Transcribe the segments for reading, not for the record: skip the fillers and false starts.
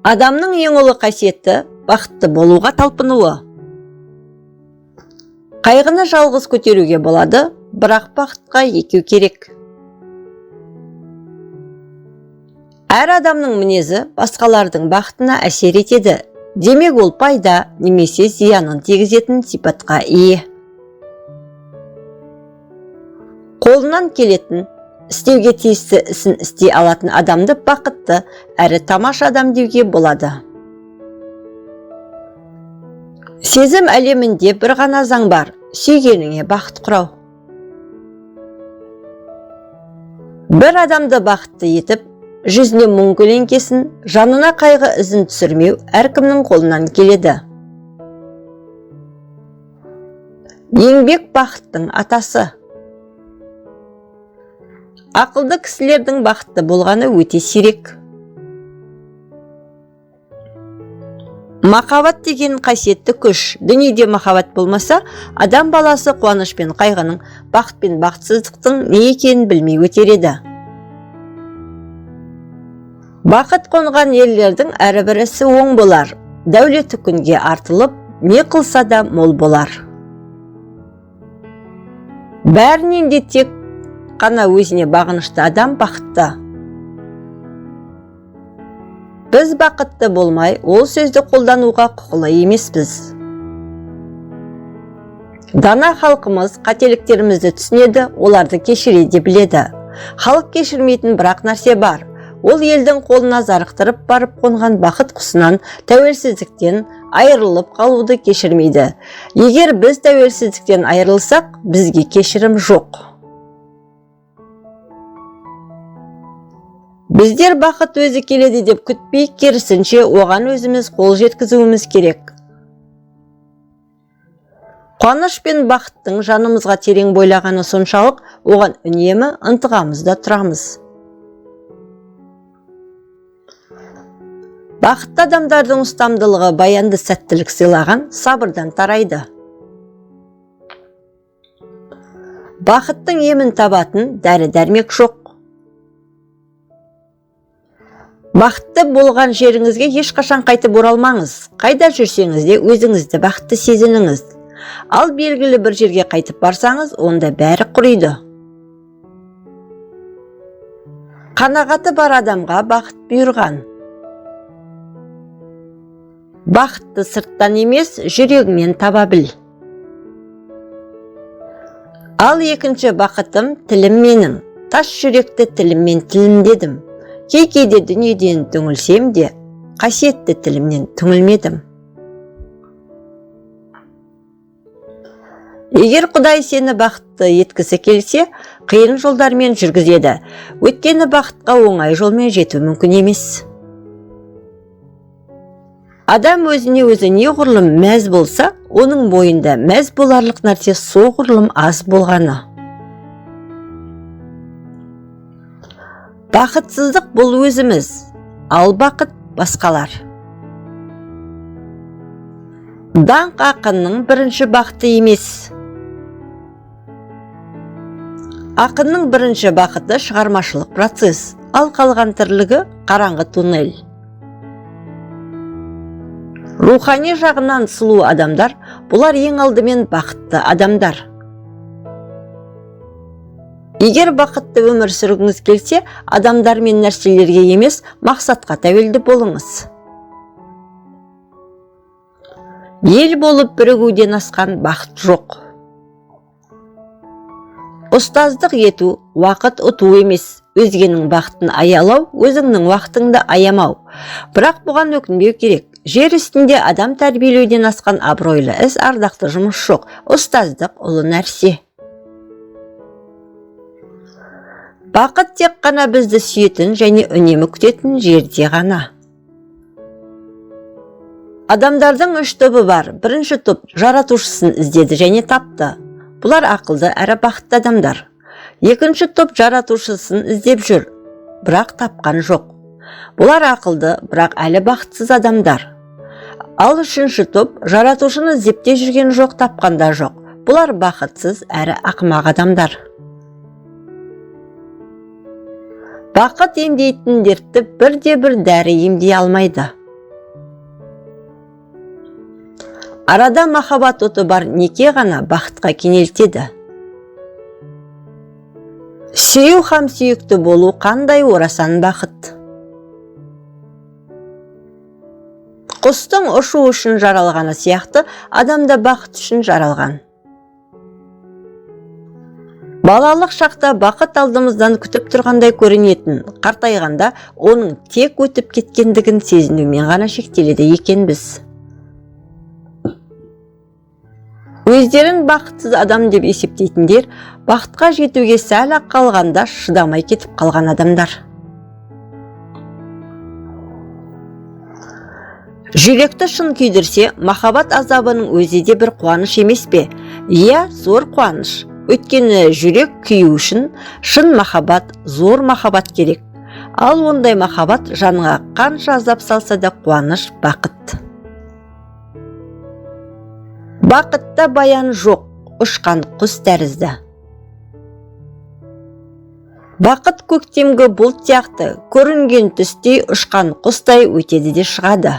Адамның ең ұлы қасиеті бақытты болуға талпынуы. Қайғыны жалғыз көтеруге болады, бірақ бақытқа екеу керек. Әр адамның мінезі басқалардың бақытына әсер етеді. Демек ол пайда немесе зиянын тигізетін сипатқа ие. Қолынан келетін, істеуге тиісті ісін істей алатын адамды бақытты әрі тамаша адам деуге болады. Сезім әлемінде бір ғана заң бар, сүйгеніңе бақыт құрау. Бір адамды бақытты етіп, жүзіне мұң көлеңкесін, жанына қайғы ізін түсірмеу әркімнің қолынан келеді. Еңбек бақыттың атасы. Ақылды кісілердің бақытты болғаны өте сирек. Махаббат деген қасиетті күш. Дүниеде махаббат болмаса, адам баласы қуаныш пен қайғының, бақыт пен бақытсыздықтың не екенін білмей өтер еді. Бақыт қонған ерлердің әрбір ісі оң болар. Дәулеті күнге артылып, не қылса да мол болар. Бәрінен де тек қана өзіне бағынышты адам бақытты. Біз бақытты болмай, ол сөзді қолдануға құқылы емеспіз. Дана халқымыз қателіктерімізді түсінеді, оларды кешіре де біледі. Халық кешірмейтін бірақ нәрсе бар. Ол елдің қолына зарықтырып барып қонған бақыт құсынан, тәуелсіздіктен айырылып қалуды кешірмейді. Егер біз тәуелсіздіктен айырылсақ, бізге кешірім жоқ. Біздер бақыт өзі келеді деп күтпей, керісінше оған өзіміз қол жеткізуіміз керек. Қуаныш пен бақыттың жанымызға терең бойлағаны соншалық, оған үнемі ынтығамызда тұрамыз. Бақытты адамдардың ұстамдылығы баянды сәттілік сыйлаған сабырдан тарайды. Бақыттың емін табатын дәрі-дәрмек жоқ. Бақытты болған жеріңізге ешқашан қайтып оралмаңыз. Қайда жүрсеңіз де өзіңізді бақытты сезініңіз. Ал белгілі бір жерге қайтып барсаңыз, онда бәрі құриды. Қанағаты бар адамға бақыт бұйырған. Бақытты сырттан емес, жүрегіңнен таба біл. Ал екінші бақытым тілім менің. Тас жүректі тіліммен тілімдедім. Кейде дүниеден түңілсем де, қасиетті тілімнен түңілмедім. Егер Құдай сені бақытты еткісі келсе, қиын жолдармен жүргізеді. Өйткені бақытқа оңай жолмен жету мүмкін емес. Адам өзіне өзі неғұрлым мәз болса, оның бойында мәз боларлық нәрсе соғұрлым аз болғаны. Бақытсыздық бұл өзіміз, ал бақыт басқалар. Даңқ ақынның бірінші бақыты емес. Ақынның бірінші бақыты шығармашылық процесс, ал қалған тірлігі қараңғы туннель. Рухани жағынан сұлу адамдар, бұлар ең алдымен бақытты адамдар. Егер бақытты өмір сүргіңіз келсе, адамдар мен нәрселерге емес, мақсатқа тәуелді болыңыз. Ел болып бірігуден асқан бақыт жоқ. Ұстаздық ету, уақыт ұту емес, өзгенің бақытын аялау, өзіңнің уақытыңды аямау. Бірақ бұған өкінбеу керек. Жер үстінде адам тәрбиелеуден асқан абыройлы іс, ардақты жұмыс жоқ. Ұстаздық ұлы нәрсе. Бақыт тек қана бізді сүйетін және үнемі күтетін жерде ғана. Адамдардың үш тобы бар. Бірінші топ жаратушысын іздеді және тапты. Бұлар ақылды әрі бақытты адамдар. Екінші топ жаратушысын іздеп жүр, бірақ тапқан жоқ. Бұлар ақылды, бірақ әлі бақытсыз адамдар. Ал үшінші топ жаратушыны іздеп жүрген жоқ, тапқанда жоқ. Бұлар бақытсыз әрі ақымақ адамдар. Бақыт емдейтін дертті бірде-бір дәрі емдей алмайды. Арада махаббат оты бар неке ғана бақытқа кенелтеді. Сүйу һәм сүйікті болу қандай орасан бақыт. Құстың ұшу үшін жаралғаны сияқты, адам да бақыт үшін жаралған. Балалық шақта бақыт алдымыздан күтіп тұрғандай көрінетін, қартайғанда оның тек өтіп кеткендігін сезінумен ғана шектеледі екенбіз. Өздерін бақытсыз адам деп есептейтіндер, бақытқа жетуге сәл-ақ қалғанда шыдамай кетіп қалған адамдар. Жүректі шын күйдірсе, махаббат азабының өзі де бір қуаныш емес пе? Иә, зор қуаныш. Өйткені жүрек күйу үшін шын махаббат, зор махаббат керек. Ал ондай махаббат жаныңа қанша азап салса да қуаныш, бақыт. Бақытта баян жоқ, ұшқан құс тәрізді. Бақыт көктемгі бұлт сияқты, көрінген түстей ұшқан құстай өтеді де шығады.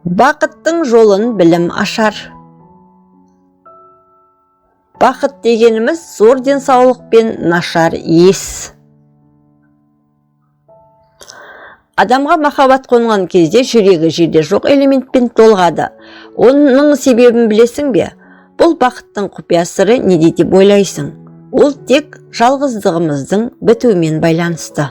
Бақыттың жолын білім ашар. Бақыт дегеніміз зор денсаулық пен нашар ес. Адамға махаббат қонған кезде жүрегі жерде жоқ элементпен толғады. Оның себебін білесің бе? Бұл бақыттың құпия сыры неде деп ойлайсың? Ол тек жалғыздығымыздың бітуімен байланысты.